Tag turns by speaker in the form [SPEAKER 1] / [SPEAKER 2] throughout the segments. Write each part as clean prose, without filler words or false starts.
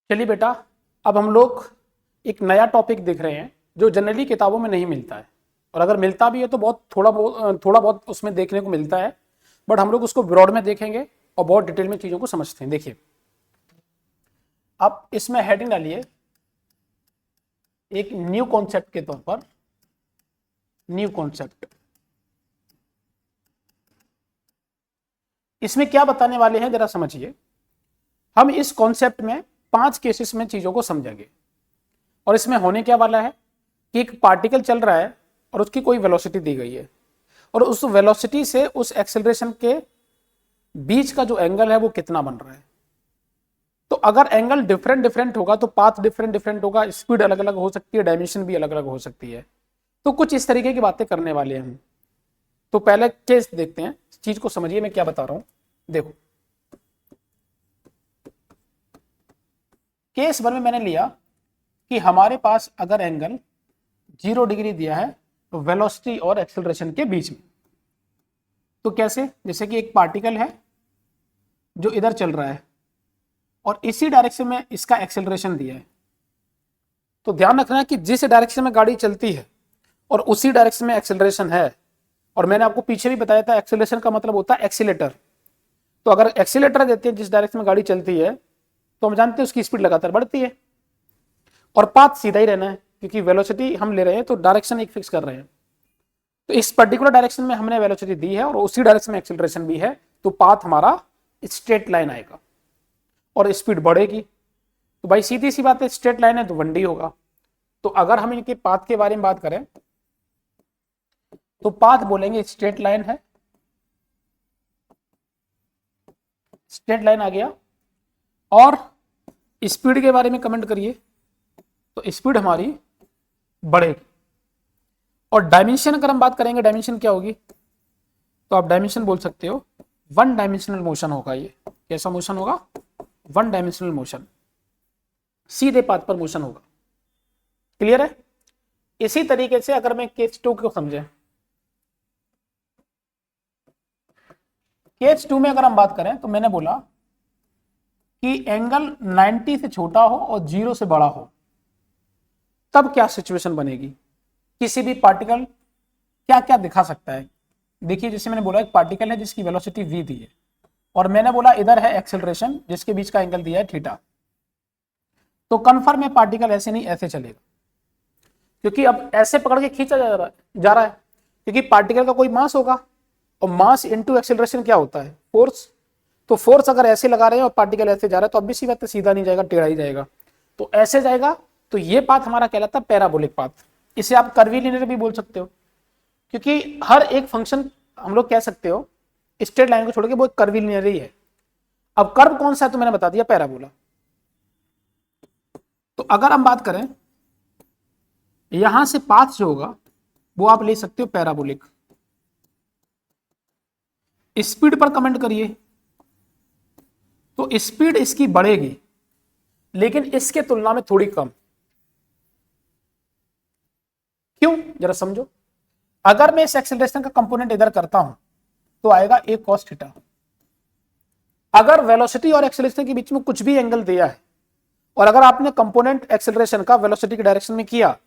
[SPEAKER 1] चलिए बेटा, अब हम लोग एक नया टॉपिक देख रहे हैं जो जनरली किताबों में नहीं मिलता है, और अगर मिलता भी है तो बहुत थोड़ा बहुत उसमें देखने को मिलता है। बट हम लोग उसको ब्रॉड में देखेंगे और बहुत डिटेल में चीज़ों को समझते हैं। देखिए, अब इसमें हेडिंग डालिए एक न्यू कॉन्सेप्ट के तौर पर, न्यू कॉन्सेप्ट। इसमें क्या बताने वाले हैं जरा समझिए। हम इस कॉन्सेप्ट में 5 केसेस में चीज़ों को समझेंगे, और इसमें होने क्या वाला है कि एक पार्टिकल चल रहा है और उसकी कोई वेलोसिटी दी गई है, और उस वेलोसिटी से उस एक्सेलरेशन के बीच का जो एंगल है वो कितना बन रहा है। तो अगर एंगल डिफरेंट डिफरेंट होगा तो पाथ डिफरेंट डिफरेंट होगा, स्पीड अलग अलग हो सकती है, डायमेंशन भी अलग अलग हो सकती है। तो कुछ इस तरीके की बातें करने वाले हैं हम। तो पहले केस देखते हैं, चीज को समझिए मैं क्या बता रहा हूं। देखो, केस 1 में मैंने लिया कि हमारे पास अगर एंगल 0 डिग्री दिया है तो वेलोसिटी और एक्सेलरेशन के बीच में। तो कैसे? जैसे कि एक पार्टिकल है जो इधर चल रहा है और इसी डायरेक्शन में इसका एक्सेलरेशन दिया है। तो ध्यान रखना कि जिस डायरेक्शन में गाड़ी चलती है और उसी डायरेक्शन में एक्सेलरेशन है, और मैंने आपको पीछे भी बताया था एक्सेलरेशन का मतलब होता है एक्सीलेटर। तो अगर एक्सीलेटर देते हैं जिस डायरेक्शन में गाड़ी चलती है तो हम जानते हैं उसकी स्पीड लगातार बढ़ती है, और पाथ सीधा ही रहना है क्योंकि वेलोसिटी हम ले रहे हैं तो डायरेक्शन एक फिक्स कर रहे हैं। तो इस पर्टिकुलर डायरेक्शन में हमने वेलोसिटी दी है और उसी डायरेक्शन में एक्सेलरेशन भी है, तो पाथ हमारा स्ट्रेट लाइन आएगा और स्पीड बढ़ेगी। तो भाई सीधी सी बात है, स्ट्रेट लाइन है तो 1D होगा। तो अगर हम इनके पाथ के बारे में बात करें तो पाथ बोलेंगे स्ट्रेट लाइन है, स्ट्रेट लाइन आ गया। और स्पीड के बारे में कमेंट करिए, तो स्पीड हमारी बढ़ेगी। और डायमेंशन अगर हम बात करेंगे, डायमेंशन क्या होगी, तो आप डायमेंशन बोल सकते हो 1 डायमेंशनल मोशन होगा। ये कैसा मोशन होगा? 1 डायमेंशनल मोशन, सीधे पाथ पर मोशन होगा। क्लियर है? इसी तरीके से अगर मैं केस 2 को समझे, केस 2 में अगर हम बात करें तो मैंने बोला कि एंगल 90 से छोटा हो और 0 से बड़ा हो, तब क्या सिचुएशन बनेगी। किसी भी पार्टिकल क्या क्या दिखा सकता है। देखिए, जैसे मैंने बोला एक पार्टिकल है जिसकी वेलोसिटी v दी है, और मैंने बोला इधर है एक्सेलरेशन जिसके बीच का एंगल दिया है थीटा। तो कन्फर्म है पार्टिकल ऐसे नहीं ऐसे चलेगा, क्योंकि अब ऐसे पकड़ के खींचा जा रहा है क्योंकि पार्टिकल का कोई मास होगा, और मास इनटू एक्सेलरेशन क्या होता है? फोर्स। तो फोर्स अगर ऐसे लगा रहे हैं और पार्टिकल ऐसे जा रहा है तो अब भी सी बात है, सीधा नहीं जाएगा, टेढ़ा ही जाएगा। तो ऐसे जाएगा, तो ये पाथ हमारा कहलाता है पैराबोलिक पाथ। इसे आप कर्वीलिनियर भी बोल सकते हो, क्योंकि हर एक फंक्शन हम लोग कह सकते हो स्ट्रेट लाइन को छोड़ के वो कर्वीलिनियर ही है। अब कर्व कौन सा है तो मैंने बता दिया, पैराबोला। तो अगर हम बात करें यहां से पाथ जो होगा वो आप ले सकते हो पैराबोलिक। स्पीड पर कमेंट करिए, तो स्पीड इसकी बढ़ेगी लेकिन इसके तुलना में थोड़ी कम। क्यों? जरा समझो। अगर मैं इस एक्सेलरेशन का कंपोनेंट इधर करता हूं तो आएगा a cos थीटा। अगर वेलोसिटी और एक्सेलरेशन के बीच में कुछ भी एंगल दिया है और अगर आपने कंपोनेंट एक्सेलरेशन का वेलोसिटी के डायरेक्शन में किया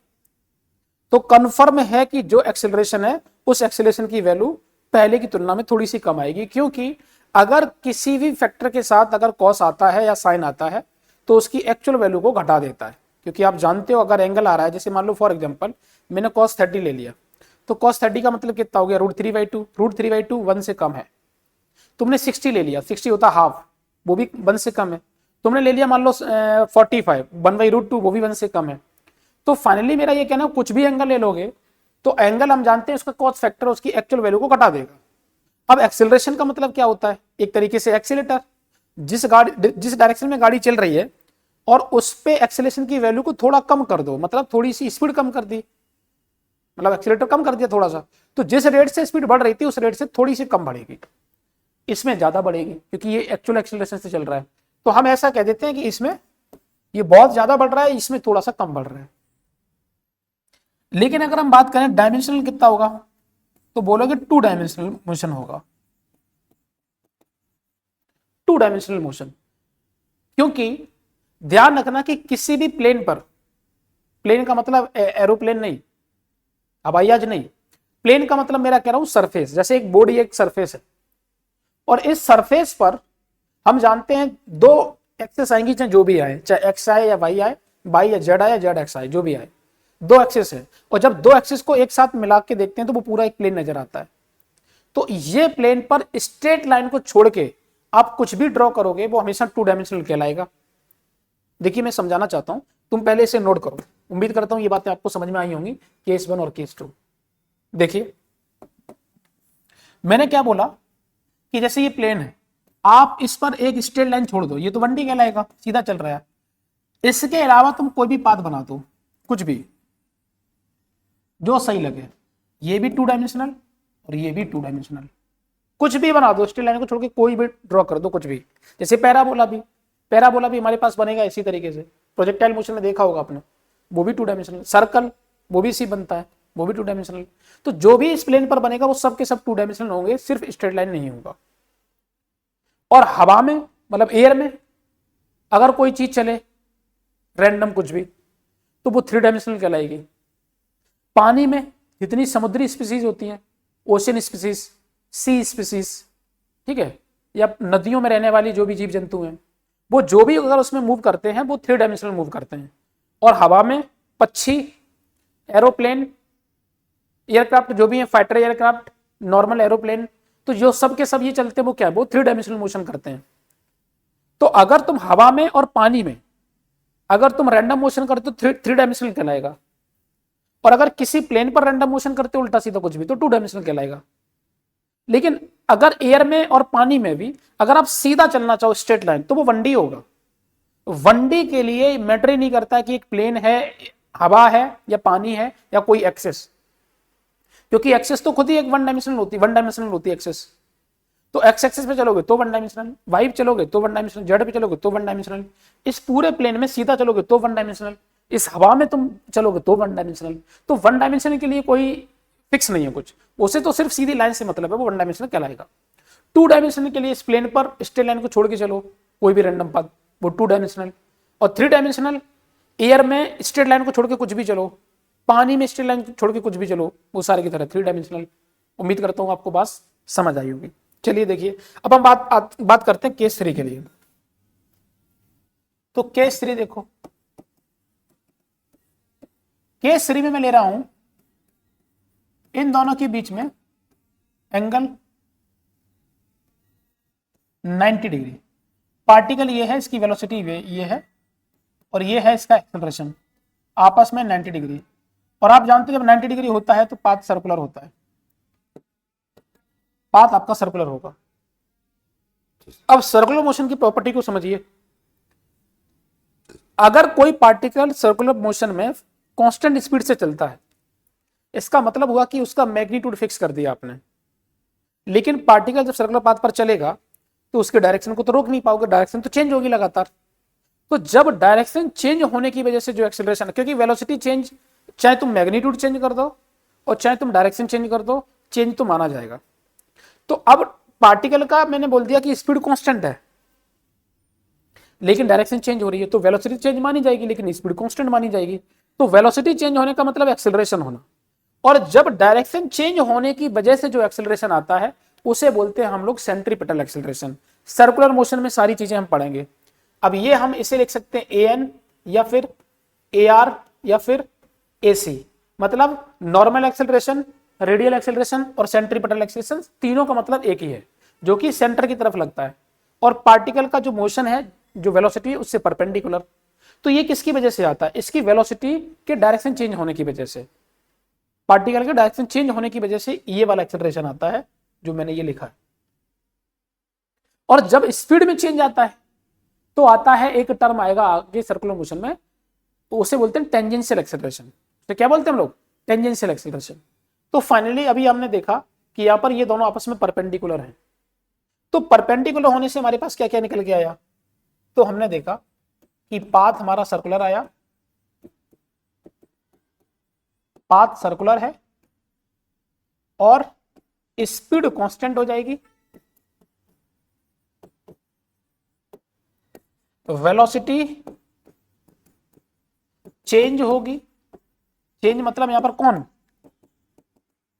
[SPEAKER 1] तो कंफर्म है कि जो एक्सेलरेशन है उस एक्सेलरेशन की वैल्यू पहले की तुलना में थोड़ी सी कम आएगी, क्योंकि अगर किसी भी फैक्टर के साथ अगर कॉस आता है या साइन आता है तो उसकी एक्चुअल वैल्यू को घटा देता है। क्योंकि आप जानते हो अगर एंगल आ रहा है, जैसे मान लो फॉर एग्जांपल मैंने cos 30 ले लिया, तो cos 30 का मतलब कितना हो गया? √3/2। √3/2 1 से कम है। तुमने 60 ले लिया, 60 होता हाफ, वो भी 1 से कम है। तुमने ले लिया मान लो 45, 1/√2, वो भी 1 से कम है। तो फाइनली मेरा ये कहना, कुछ भी एंगल ले लोगे तो एंगल हम जानते हैं उसका कॉस फैक्टर उसकी एक्चुअल वैल्यू को घटा देगा। अब एक्सेलरेशन का मतलब क्या होता है? एक तरीके से एक्सीलेटर। जिस डायरेक्शन में गाड़ी चल रही है और उस पे एक्सेलरेशन की वैल्यू को थोड़ा कम कर दो, मतलब थोड़ी सी स्पीड कम कर दी, मतलब एक्सीलेटर कम कर दिया थोड़ा सा, तो जिस रेट से स्पीड बढ़ रही थी उस रेट से थोड़ी सी कम बढ़ेगी, इसमें ज्यादा बढ़ेगी क्योंकि ये एक्चुअल एक्सेलरेशन से चल रहा है। तो हम ऐसा कह देते हैं कि इसमें ये बहुत ज्यादा बढ़ रहा है, इसमें थोड़ा सा कम बढ़ रहा है। लेकिन अगर हम बात करें डायमेंशनल कितना होगा, तो बोलोगे 2 डायमेंशनल मोशन होगा। 2 डायमेंशनल मोशन, क्योंकि ध्यान रखना कि किसी भी प्लेन पर, प्लेन का मतलब एरोप्लेन नहीं, हवाई जहाज नहीं, प्लेन का मतलब मेरा कह रहा हूं सरफेस, जैसे एक बॉडी एक सरफेस है, और इस सरफेस पर हम जानते हैं दो एक्सेस आएंगी, चाहे जो भी आए, चाहे एक्स आए या वाई आए, वाई या जेड आए या जेड एक्स आए, जो भी आए, दो एक्सेस है, और जब दो एक्सेस को एक साथ मिला के देखते हैं तो वो पूरा एक प्लेन नजर आता है। तो ये प्लेन पर स्ट्रेट लाइन को छोड़ के आप कुछ भी ड्रॉ करोगे वो हमेशा टू डायमेंशनल कहलाएगा। देखिए मैं समझाना चाहता हूं, तुम पहले इसे नोट करो, उम्मीद करता हूं ये बातें आपको समझ में आई होंगी, केस 1 और केस 2। देखिए मैंने क्या बोला कि जैसे ये प्लेन है, आप इस पर एक स्ट्रेट लाइन छोड़ दो, ये तो 1D कहलाएगा, सीधा चल रहा है। इसके अलावा तुम कोई भी पाथ बना दो, कुछ भी जो सही लगे, ये भी टू डायमेंशनल और ये भी टू डायमेंशनल, कुछ भी बना दो, स्ट्रेट लाइन को छोड़ के कोई भी ड्रॉ कर दो, कुछ भी। जैसे पैराबोला भी हमारे पास बनेगा इसी तरीके से, प्रोजेक्टाइल मोशन में देखा होगा आपने, वो भी टू डायमेंशनल। सर्कल वो भी इसी बनता है, वो भी टू डायमेंशनल। तो जो भी इस प्लेन पर बनेगा वो सब के सब टू डायमेंशनल होंगे, सिर्फ स्ट्रेट लाइन नहीं होगा। और हवा में मतलब एयर में अगर कोई चीज चले रैंडम कुछ भी, तो वो थ्री डायमेंशनल कहलाएगी। पानी में जितनी समुद्री स्पीसीज होती हैं, ओशियन स्पीसीज, सी स्पीसीज, ठीक है, या नदियों में रहने वाली जो भी जीव जंतु हैं, वो जो भी अगर उसमें मूव करते हैं वो थ्री डायमेंशनल मूव करते हैं। और हवा में पक्षी, एरोप्लेन, एयरक्राफ्ट जो भी है, फाइटर एयरक्राफ्ट, नॉर्मल एरोप्लेन, तो जो सब के सब ये चलते हैं वो क्या है, वो थ्री डायमेंशनल मोशन करते हैं। तो अगर तुम हवा में और पानी में अगर तुम रैंडम मोशन करते हो थ्री डायमेंशनल कहलाएगा, और अगर किसी प्लेन पर रैंडम मोशन करते हो उल्टा सीधा कुछ भी, तो टू डायमेंशनल कहलाएगा। लेकिन अगर एयर में और पानी में भी अगर आप सीधा चलना चाहो स्ट्रेट लाइन, तो वो 1D होगा। 1D के लिए मैटर ही नहीं करता कि एक प्लेन है, हवा है या पानी है या कोई एक्सेस, क्योंकि एक्सेस तो खुद ही एक वन डायमेंशनल होती है एक्सेस। तो एक्स एक्सेस पे चलोगे तो वन डायमेंशनल, वाई पे चलोगे तो वन डायमेंशनल, जेड पे चलोगे तो वन डायमेंशनल, इस पूरे प्लेन में सीधा चलोगे तो वन डायमेंशनल, इस हवा में तुम चलोगे तो वन डायमेंशनल। तो वन डायमेंशनल के लिए कोई फिक्स नहीं है कुछ, उसे तो सिर्फ सीधी लाइन से मतलब है, वो वन डायमेंशनल कहलाएगा। टू डायमेंशनल के लिए इस प्लेन पर स्ट्रेट लाइन को छोड़ के चलो कोई भी रैंडम पाथ, वो टू डायमेंशनल। और थ्री डायमेंशनल एयर में स्ट्रेट लाइन को छोड़ के कुछ भी चलो, पानी में स्ट्रेट लाइन छोड़ के कुछ भी चलो, वो सारे की तरह थ्री डायमेंशनल। उम्मीद करता हूं आपको बात समझ आई होगी। चलिए देखिए अब हम बात करते हैं केस 3 के लिए। तो केस 3 देखो, केस 3 में मैं ले रहा हूं इन दोनों के बीच में एंगल 90 डिग्री। पार्टिकल ये है, इसकी वेलोसिटी ये है, और ये है इसका एक्सेलरेशन, आपस में 90 डिग्री। और आप जानते हैं जब 90 डिग्री होता है तो पाथ सर्कुलर होता है, पाथ आपका सर्कुलर होगा। अब सर्कुलर मोशन की प्रॉपर्टी को समझिए। अगर कोई पार्टिकल सर्कुलर मोशन में कांस्टेंट स्पीड से चलता है, इसका मतलब हुआ कि उसका मैग्नीट्यूड फिक्स कर दिया आपने। लेकिन पार्टिकल जब सर्कुलर पाथ पर चलेगा तो उसके डायरेक्शन को तो रोक नहीं पाओगे, डायरेक्शन तो चेंज होगी लगातार। तो जब डायरेक्शन चेंज होने की वजह से जो एक्सेलरेशन, क्योंकि वेलोसिटी चेंज चाहे तुम मैग्नीट्यूड चेंज कर दो और चाहे तुम डायरेक्शन चेंज कर दो, चेंज तो माना जाएगा। तो अब पार्टिकल का मैंने बोल दिया कि स्पीड कांस्टेंट है, लेकिन डायरेक्शन चेंज हो रही है, तो वेलोसिटी चेंज मानी जाएगी लेकिन स्पीड कांस्टेंट मानी जाएगी। तो वेलोसिटी चेंज होने का मतलब एक्सेलरेशन होना, और जब डायरेक्शन चेंज होने की वजह से जो एक्सेलरेशन आता है उसे बोलते हैं हम लोग सेंट्रीपिटल एक्सेलरेशन। सर्कुलर मोशन में सारी चीजें हम पढ़ेंगे। अब ये हम इसे लिख सकते हैं AN या फिर AR या फिर AC, मतलब नॉर्मल एक्सेलरेशन, रेडियल एक्सेलरेशन और सेंट्रीपिटल एक्सेलरेशन, तीनों का मतलब एक ही है, जो कि सेंटर की तरफ लगता है। और पार्टिकल का जो मोशन है, जो वेलोसिटी है, उससे परपेंडिकुलर। तो ये किसकी वजह से आता है, इसकी वेलोसिटी के डायरेक्शन चेंज होने की वजह से, पार्टिकल के डायरेक्शन चेंज होने की वजह से ये वाला एक्सेलरेशन आता है जो मैंने ये लिखा है। और जब स्पीड में चेंज आता है तो आता है एक टर्म आएगा आगे सर्कुलर मोशन में, तो उसे बोलते हैं टेंजेंशियल एक्सेलरेशन। तो क्या बोलते हैं हम लोग, टेंजेंशियल एक्सेलरेशन। तो फाइनली अभी हमने देखा कि यहां पर ये दोनों आपस में परपेंडिकुलर हैं। तो परपेंडिकुलर होने से हमारे पास क्या क्या निकल के आया, तो हमने देखा कि पाथ हमारा सर्कुलर आया, पाथ सर्कुलर है और स्पीड कांस्टेंट हो जाएगी, वेलोसिटी चेंज होगी, चेंज मतलब यहां पर कौन,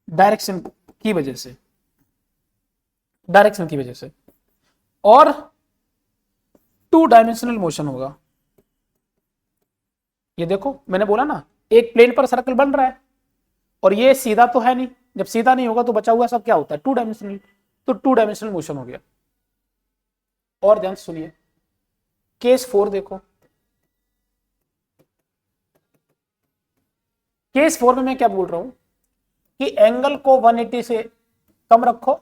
[SPEAKER 1] डायरेक्शन की वजह से, डायरेक्शन की वजह से, और 2 डायमेंशनल मोशन होगा। ये देखो मैंने बोला ना, एक प्लेन पर सर्कल बन रहा है और ये सीधा तो है नहीं, जब सीधा नहीं होगा तो बचा हुआ सब क्या होता है, 2 डायमेंशनल, तो 2 डायमेंशनल मोशन हो गया। और ध्यान से सुनिए, केस 4 देखो, केस 4 में मैं क्या बोल रहा हूं कि एंगल को 180 से कम रखो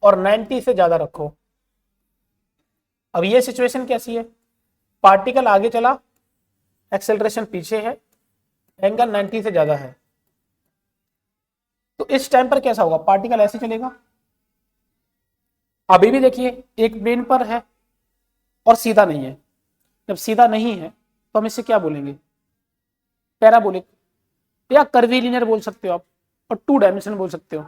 [SPEAKER 1] और 90 से ज्यादा रखो। अब ये सिचुएशन कैसी है, पार्टिकल आगे चला, एक्सेलरेशन पीछे है, एंगल 90 से ज्यादा है, तो इस टाइम पर कैसा होगा, पार्टिकल ऐसे चलेगा। अभी भी देखिए एक प्लेन पर है और सीधा नहीं है, जब सीधा नहीं है तो हम इसे क्या बोलेंगे, पैराबोलिक या कर्वीलिनियर बोल सकते हो आप, और 2 डायमेंशनल बोल सकते हो।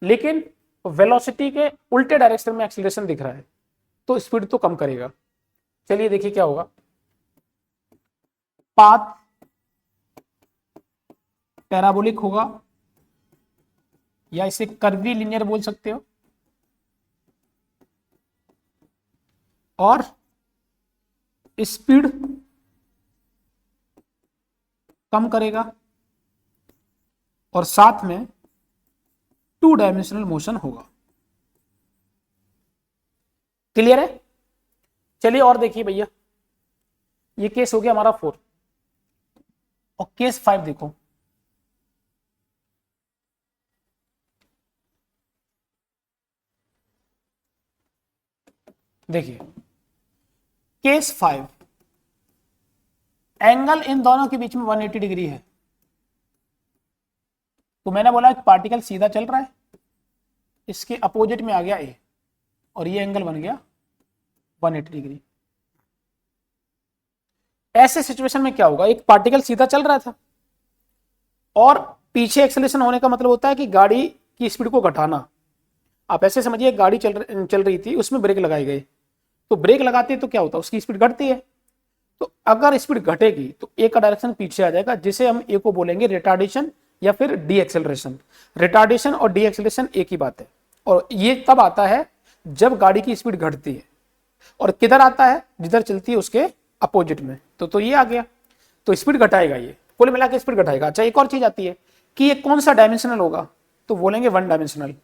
[SPEAKER 1] लेकिन वेलोसिटी के उल्टे डायरेक्शन में एक्सीलरेशन दिख रहा है तो स्पीड तो कम करेगा। चलिए देखिए क्या होगा, पाथ पैराबोलिक होगा या इसे कर्वीलिनियर बोल सकते हो, और स्पीड कम करेगा और साथ में 2 डायमेंशनल मोशन होगा। क्लियर है? चलिए और देखिए भैया, ये केस हो गया हमारा 4, और केस 5 देखो, देखिए केस 5, एंगल इन दोनों के बीच में 180 डिग्री है। तो मैंने बोला कि पार्टिकल सीधा चल रहा है, इसके अपोजिट में आ गया ए, और ये एंगल बन गया 180 डिग्री। ऐसे सिचुएशन में क्या होगा, एक पार्टिकल सीधा चल रहा था और पीछे एक्सेलरेशन होने का मतलब होता है कि गाड़ी की स्पीड को घटाना। आप ऐसे समझिए, गाड़ी चल रही थी, उसमें ब्रेक लगाए गए, तो ब्रेक लगाते तो क्या होता है, उसकी स्पीड घटती है। तो अगर स्पीड घटेगी तो ए का डायरेक्शन पीछे आ जाएगा, जिसे हम ए को बोलेंगे रिटार्डेशन या फिर डी एक्सेलरेशन। रिटार्डेशन और डी एक्सेलरेशन एक ही बात है, और ये तब आता है जब गाड़ी की स्पीड घटती है, और किधर आता है, जिधर चलती है उसके अपोजिट में। तो ये आ गया, तो स्पीड घटाएगा, ये कुल मिला के स्पीड घटाएगा। अच्छा एक और चीज आती है कि ये कौन सा डायमेंशनल होगा, तो बोलेंगे 1 डायमेंशनल,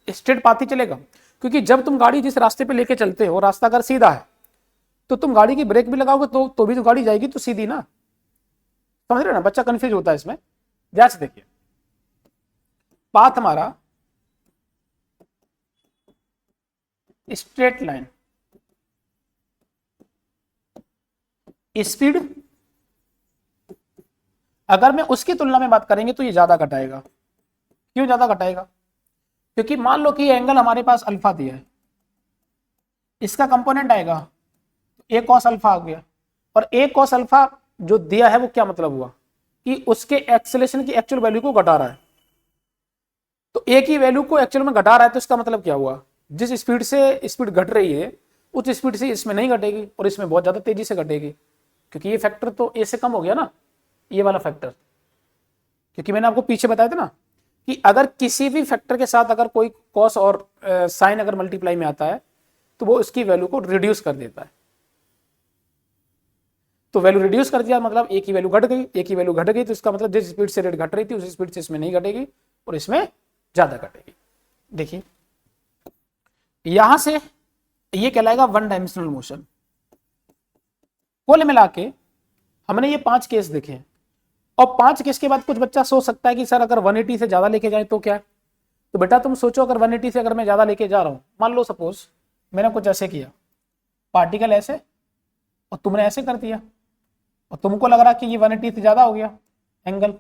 [SPEAKER 1] स्ट्रेट पाथ ही चलेगा। क्योंकि जब तुम गाड़ी जिस रास्ते पे लेके चलते हो, रास्ता अगर सीधा है तो तुम गाड़ी की ब्रेक भी लगाओगे तो भी तो गाड़ी जाएगी तो सीधी ना, समझ रहे हो ना, बच्चा कंफ्यूज होता है इसमें। ध्यान से देखिए, पाथ हमारा स्ट्रेट लाइन, स्पीड अगर मैं उसकी तुलना में बात करेंगे तो ये ज्यादा घटाएगा। क्यों ज्यादा घटाएगा, क्योंकि मान लो कि एंगल हमारे पास अल्फा दिया है, इसका कंपोनेंट आएगा ए कॉस अल्फा आ गया, और ए कॉस अल्फा जो दिया है वो क्या मतलब हुआ कि उसके एक्सेलरेशन की एक्चुअल वैल्यू को घटा रहा है। तो ए की वैल्यू को एक्चुअल में घटा रहा है, तो इसका मतलब क्या हुआ, जिस स्पीड से स्पीड घट रही है उस स्पीड से इसमें नहीं घटेगी, और इसमें बहुत ज्यादा तेजी से घटेगी, क्योंकि ये फैक्टर तो ए से कम हो गया ना, ये वाला फैक्टर। क्योंकि मैंने आपको पीछे बताया था ना कि अगर किसी भी फैक्टर के साथ अगर कोई कॉस और साइन अगर मल्टीप्लाई में आता है तो वो इसकी वैल्यू को रिड्यूस कर देता है। तो वैल्यू रिड्यूस कर दिया मतलब ए की वैल्यू घट गई, ए की वैल्यू घट गई तो इसका मतलब जिस स्पीड से रेट घट रही थी उस स्पीड से इसमें नहीं घटेगी और इसमें ज्यादा घटेगी। देखिए यहां से ये कहलाएगा 1 डायमेंशनल मोशन। कुल मिला के हमने ये 5 केस देखे हैं, और 5 केस के बाद कुछ बच्चा सोच सकता है कि सर अगर 180 से ज्यादा लेके जाए तो क्या। तो बेटा तुम सोचो, अगर 180 से अगर मैं ज्यादा लेके जा रहा हूं, मान लो सपोज मैंने कुछ ऐसे किया, पार्टिकल ऐसे और तुमने ऐसे कर दिया, और तुमको लग रहा कि ये 180 से ज्यादा हो गया एंगल,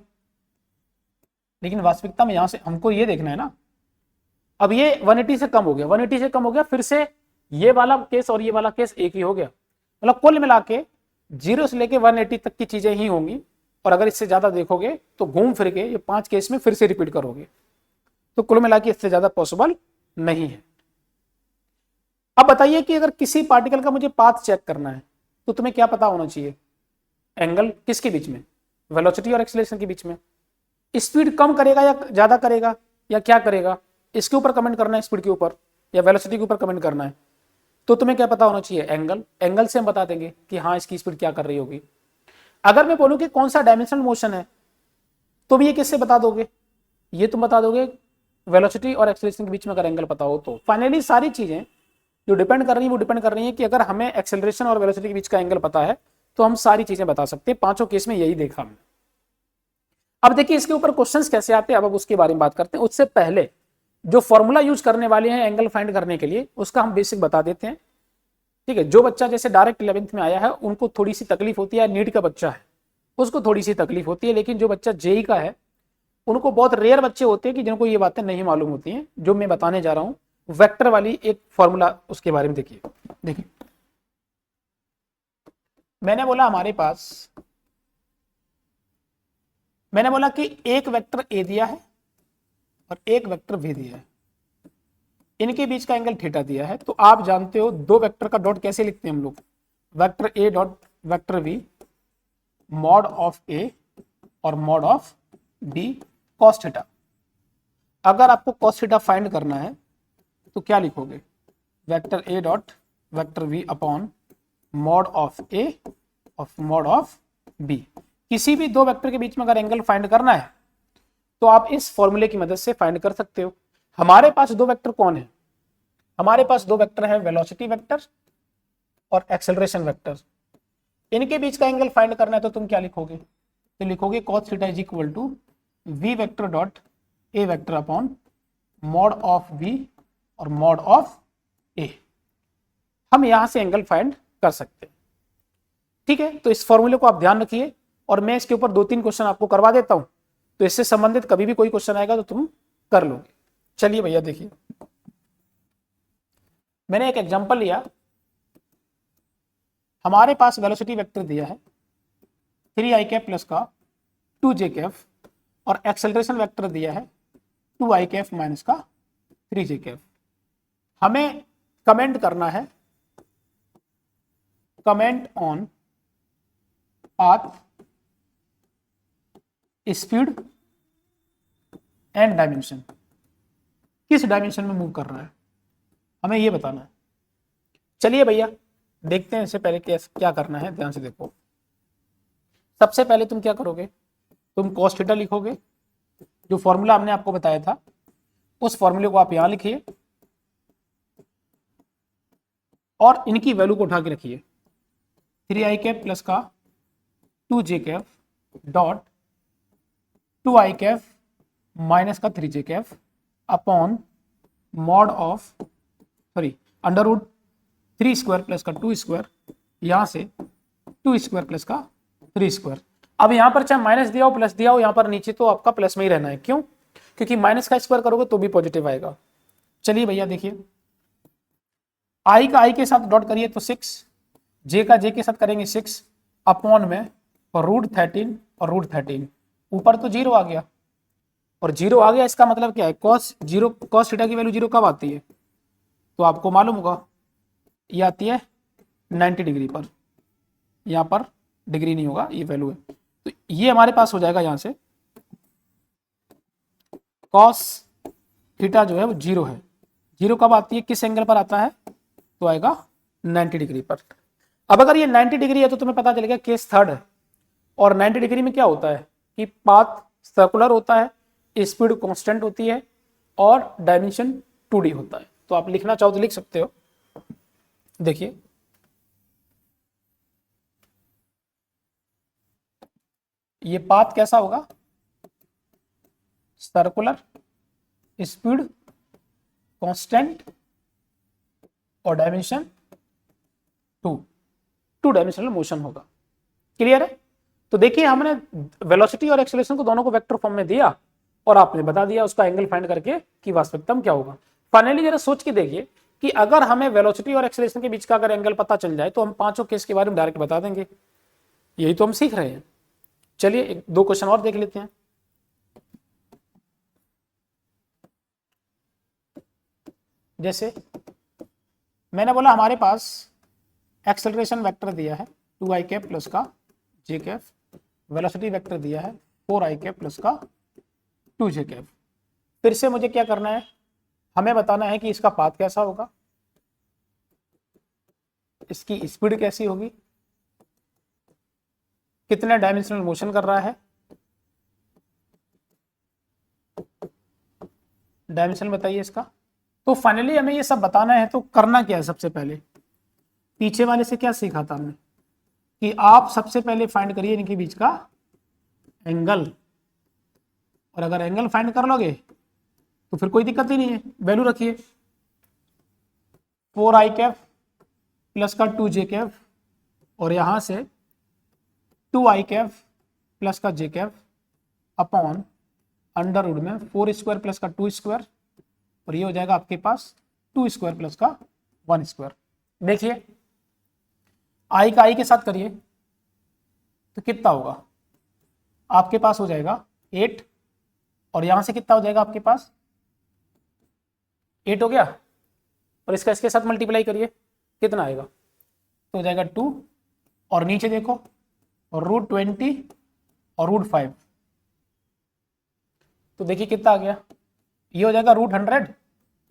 [SPEAKER 1] लेकिन वास्तविकता में यहां से हमको ये देखना है ना, अब ये 180 से कम हो गया, 180 से कम हो गया, फिर से ये वाला केस और ये वाला केस एक ही हो गया। मतलब कुल मिला के 0 से लेके 180 तक की चीजें ही होंगी, और अगर इससे ज्यादा देखोगे तो घूम फिर के ये 5 केस में फिर से रिपीट करोगे, तो कुल मिला के इससे ज्यादा पॉसिबल नहीं है। अब बताइए कि अगर किसी पार्टिकल का मुझे पाथ चेक करना है तो तुम्हें क्या पता होना चाहिए, एंगल किसके बीच में, वेलोसिटी और एक्सेलरेशन के बीच में। स्पीड कम करेगा या ज्यादा करेगा या क्या करेगा, इसके ऊपर कमेंट करना है, स्पीड के ऊपर या वेलोसिटी के ऊपर कमेंट करना है। तो तुम्हें क्या पता होना चाहिए, एंगल। एंगल से हम बता देंगे कि हाँ इसकी स्पीड क्या कर रही होगी। अगर मैं बोलूं कि कौन सा डायमेंशनल मोशन है, तो भी ये किससे बता दोगे, ये तुम बता दोगे वेलोसिटी और एक्सेलरेशन के बीच में अगर एंगल पता हो तो। फाइनली सारी चीजें जो डिपेंड कर रही है वो डिपेंड कर रही है कि अगर हमें एक्सेलरेशन और वेलोसिटी के बीच का एंगल पता है तो हम सारी चीजें बता सकते हैं। पांचों केस में यही देखा हमने। अब देखिए इसके ऊपर क्वेश्चंस कैसे आते हैं, अब उसके बारे में बात करते हैं। उससे पहले जो फॉर्मूला यूज करने वाले हैं एंगल फाइंड करने के लिए, उसका हम बेसिक बता देते हैं। ठीक है, जो बच्चा जैसे डायरेक्ट 11th में आया है उनको थोड़ी सी तकलीफ होती है, नीट का बच्चा है उसको थोड़ी सी तकलीफ होती है, लेकिन जो बच्चा जेई का है उनको बहुत रेयर बच्चे होते हैं कि जिनको ये बातें नहीं मालूम होती हैं। जो मैं बताने जा रहा हूं वेक्टर वाली एक फॉर्मूला, उसके बारे में देखिए। देखिए मैंने बोला कि एक वेक्टर ए दिया है और एक वेक्टर वी दिया है, इनके बीच का एंगल थीटा दिया है। तो आप जानते हो दो वेक्टर का डॉट कैसे लिखते हैं हम लोग, vector A dot vector V, mod of A और mod of B cos theta. अगर आपको कॉस थीटा फाइंड करना है तो क्या लिखोगे, vector A dot vector V upon mod of A of mod of B. किसी भी दो वेक्टर के बीच में अगर एंगल फाइंड करना है तो आप इस फॉर्मूले की मदद से फाइंड कर सकते हो। हमारे पास दो वेक्टर कौन है, हमारे पास दो वेक्टर है वेलोसिटी वेक्टर और एक्सेलरेशन वेक्टर। इनके बीच का एंगल फाइंड करना है तो तुम क्या लिखोगे, तो लिखोगे cos theta is equal to V vector dot A vector upon mod of V और मॉड ऑफ ए। हम यहां से एंगल फाइंड कर सकते हैं। ठीक है, तो इस फॉर्मूले को आप ध्यान रखिए और मैं इसके ऊपर 2-3 क्वेश्चन आपको करवा देता हूं, तो इससे संबंधित कभी भी कोई क्वेश्चन आएगा तो तुम कर लोगे। चलिए भैया देखिए, मैंने एक एग्जांपल लिया। हमारे पास वेलोसिटी वेक्टर दिया है 3i कैप प्लस का 2j कैप और एक्सेलरेशन वेक्टर दिया है 2i कैप माइनस का 3j कैप। हमें कमेंट करना है, comment on path, speed and dimension. किस डायमेंशन में मूव कर रहा है हमें ये बताना है। चलिए भैया देखते हैं, इससे पहले क्या करना है ध्यान से देखो। सबसे पहले तुम क्या करोगे, तुम cos थीटा लिखोगे, जो फॉर्मूला हमने आपको बताया था उस फॉर्मूले को आप यहां लिखिए और इनकी वैल्यू को उठा के रखिए। 3i कैप प्लस का 2j cap dot 2i cap minus का 3j cap upon mod of under root 3 square plus का 2 स्क्वायर, यहां से 2 स्क्वायर प्लस का 3 स्क्वायर। अब यहां पर चाहे माइनस दिया हो प्लस दिया हो, यहां पर नीचे तो आपका प्लस में ही रहना है। क्यों, क्योंकि माइनस का स्क्वायर करोगे तो भी पॉजिटिव आएगा। चलिए भैया देखिए, आई का आई के साथ डॉट करिए तो 6, जे का जे के साथ करेंगे 6 अपॉन में और रूट 13 और रूट 13, ऊपर तो 0 आ गया और 0 आ गया, इसका मतलब क्या है, cos थीटा की वैल्यू 0 कब आती है, तो आपको मालूम होगा ये आती है 90 डिग्री पर। यहां पर डिग्री नहीं होगा, ये वैल्यू है। तो ये हमारे पास हो जाएगा यहां से cos थीटा जो है वो 0 है। 0 कब आती है, किस एंगल पर आता है, तो आएगा 90 डिग्री पर। अब अगर ये 90 डिग्री है तो तुम्हें पता चलेगा केस थर्ड है, और 90 डिग्री में क्या होता है कि पाथ सर्कुलर होता है, स्पीड कांस्टेंट होती है और डायमेंशन 2D होता है। तो आप लिखना चाहो तो लिख सकते हो। देखिए ये पाथ कैसा होगा, सर्कुलर, स्पीड कांस्टेंट और डायमेंशन 2 डायमेंशनल मोशन होगा। क्लियर है। तो देखिए हमने वेलोसिटी और एक्सेलरेशन को दोनों को वेक्टर फॉर्म में दिया और आपने बता दिया उसका एंगल फाइंड करके कि वास्तविकता में क्या होगा। फाइनली जरा सोच के देखिए कि अगर हमें वेलोसिटी और एक्सेलरेशन के बीच का अगर एंगल पता चल जाए तो हम पांचों केस के बारे में डायरेक्ट बता देंगे। यही तो हम सीख रहे हैं। चलिए 2 क्वेश्चन और देख लेते हैं। जैसे मैंने बोला हमारे पास एक्सेलरेशन वेक्टर दिया है 2i कैप प्लस का जे कैफ, वेलोसिटी वेक्टर दिया है 4i कैप प्लस का 2j कैफ। फिर से मुझे क्या करना है, हमें बताना है कि इसका पाथ कैसा होगा, इसकी स्पीड कैसी होगी, कितने डायमेंशनल मोशन कर रहा है, डायमेंशन बताइए इसका। तो फाइनली हमें ये सब बताना है, तो करना क्या है, सबसे पहले पीछे वाले से क्या सीखा था हमने कि आप सबसे पहले फाइंड करिए इनके बीच का एंगल, और अगर एंगल फाइंड कर लोगे तो फिर कोई दिक्कत ही नहीं है, वैल्यू रखिए 4i कैफ प्लस का 2j कैफ, और यहां से 2i कैफ प्लस का j cap upon under root में 4 स्क्वायर प्लस का 2 स्क्वायर, और ये हो जाएगा आपके पास 2 स्क्वायर प्लस का 1 स्क्वायर। देखिए आई का आई के साथ करिए तो कितना होगा, आपके पास हो जाएगा 8, और यहां से कितना हो जाएगा आपके पास 8 हो गया, और इसका इसके साथ मल्टीप्लाई करिए कितना आएगा, तो हो जाएगा 2, और नीचे देखो और √20 और √5, तो देखिए कितना आ गया, ये हो जाएगा √100,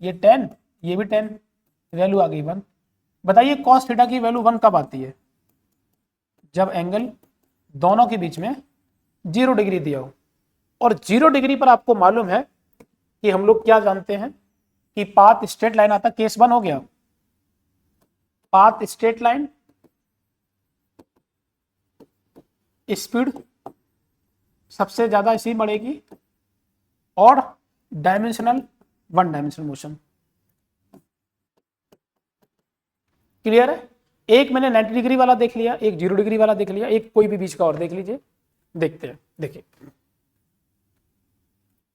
[SPEAKER 1] ये 10, ये भी 10, वैल्यू आ गई 1। बताइए cos थीटा की वैल्यू 1 कब आती है, जब एंगल दोनों के बीच में 0 डिग्री दिया हो, और 0 डिग्री पर आपको मालूम है कि हम लोग क्या जानते हैं कि पाथ स्ट्रेट लाइन आता, केस 1 हो गया, पाथ स्ट्रेट लाइन, स्पीड सबसे ज्यादा इसी बढ़ेगी, और डायमेंशनल 1 डायमेंशनल मोशन। क्लियर है, एक मैंने 90 डिग्री वाला देख लिया, एक 0 डिग्री वाला देख लिया, एक कोई भी बीच का और देख लीजिए, देखते हैं। देखिए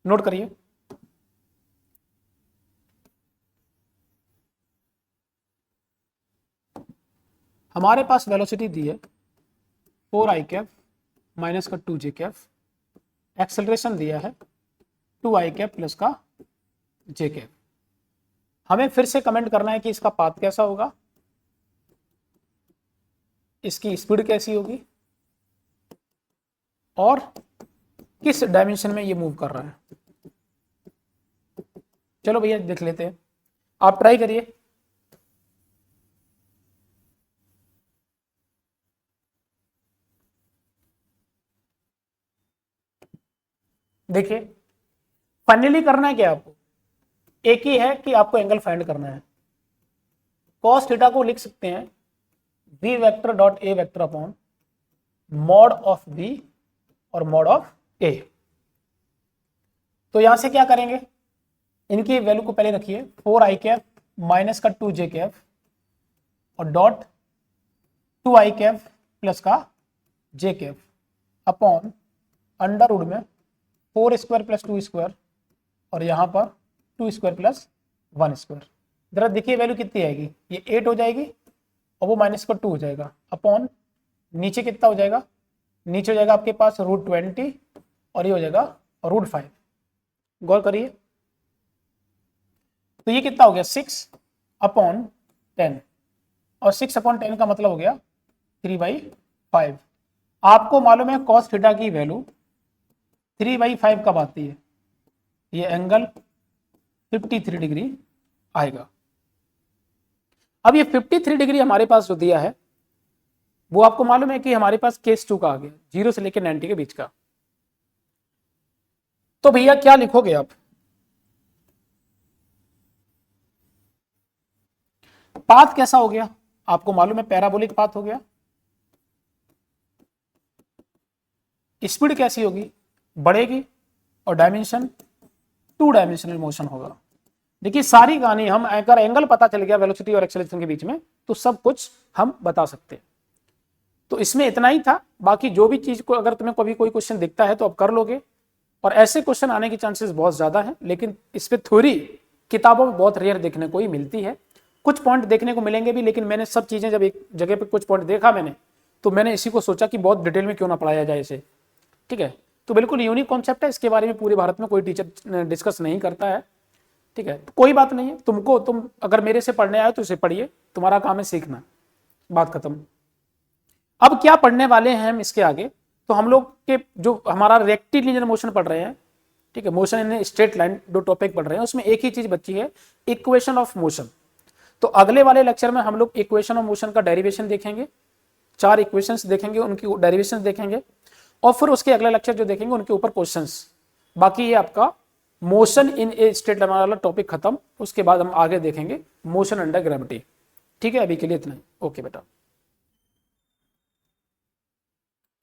[SPEAKER 1] नोट करिए, हमारे पास वेलोसिटी दी है 4i कैप माइनस का 2j कैप, एक्सेलरेशन दिया है 2i कैप प्लस का j कैप। हमें फिर से कमेंट करना है कि इसका पाथ कैसा होगा, इसकी स्पीड कैसी होगी, और किस डायमेंशन में ये मूव कर रहा है। चलो भैया देख लेते हैं, आप ट्राई करिए। देखिए फाइनली करना है क्या आपको, एक ही है कि आपको एंगल फाइंड करना है। cos थीटा को लिख सकते हैं v vector dot a vector upon mod of v और मॉड ऑफ a। तो यहां से क्या करेंगे, इनकी वैल्यू को पहले रखिए 4i कैप माइनस का 2j कैप और डॉट 2i कैप प्लस का j cap upon under root में 4 स्क्वायर प्लस 2 स्क्वायर, और यहां पर 2 स्क्वायर प्लस 1 स्क्वायर। जरा देखिए वैल्यू कितनी आएगी, ये 8 हो जाएगी और वो माइनस का 2 हो जाएगा, अपॉन नीचे कितना हो जाएगा, नीचे हो जाएगा आपके पास √20 और ये हो जाएगा √5। गौर करिए, तो ये कितना हो गया 6 अपॉन 10, और 6 अपॉन 10 का मतलब हो गया 3/5। आपको मालूम है cos थीटा की वैल्यू 3/5 कब आती है, ये एंगल 53 डिग्री आएगा। अब ये 53 डिग्री हमारे पास जो दिया है वो आपको मालूम है कि हमारे पास केस 2 का आ गया, 0 से लेकर 90 के बीच का। तो भैया क्या लिखोगे आप, पाथ कैसा हो गया, आपको मालूम है पैराबोलिक पाथ हो गया। स्पीड कैसी होगी, बढ़ेगी, और डायमेंशन 2 डायमेंशनल मोशन होगा। देखिए सारी कहानी हम अगर एंगल पता चल गया वेलोसिटी और एक्सेलरेशन के बीच में तो सब कुछ हम बता सकते हैं। तो इसमें इतना ही था, बाकी जो भी चीज को अगर तुम्हें कभी कोई क्वेश्चन दिखता है तो आप कर लोगे, और ऐसे क्वेश्चन आने की चांसेस बहुत ज्यादा है, लेकिन इस पे थ्योरी किताबों में बहुत रेयर देखने को ही मिलती है। कुछ पॉइंट देखने को मिलेंगे भी, लेकिन मैंने सब चीजें जब एक जगह पे कुछ पॉइंट देखा मैंने, तो मैंने इसी को सोचा कि बहुत डिटेल में क्यों ना पढ़ाया जाए इसे। ठीक है, तो बिल्कुल यूनिक कॉन्सेप्ट है, इसके बारे में पूरे भारत में कोई टीचर डिस्कस नहीं करता है। ठीक है, तो कोई बात नहीं है, तुम अगर मेरे से पढ़ने आए तो इसे पढ़िए, तुम्हारा काम है सीखना, बात खत्म। अब क्या पढ़ने वाले हैं हम इसके आगे, तो हम लोग के जो हमारा रेक्टिलिनियर मोशन पढ़ रहे हैं, ठीक है, मोशन इन स्ट्रेट लाइन, दो टॉपिक पढ़ रहे हैं, उसमें एक ही चीज बची है, इक्वेशन ऑफ मोशन। तो अगले वाले लेक्चर में हम लोग इक्वेशन ऑफ मोशन का डेरिवेशन देखेंगे, 4 इक्वेशंस देखेंगे, उनकी डेरिवेशन देखेंगे, और फिर उसके अगले लेक्चर जो देखेंगे उनके ऊपर क्वेश्चंस। बाकी ये आपका motion in a straight line वाला टॉपिक खत्म, उसके बाद हम आगे देखेंगे मोशन अंडर ग्रेविटी। ठीक है, अभी के लिए इतना ही। ओके बेटा।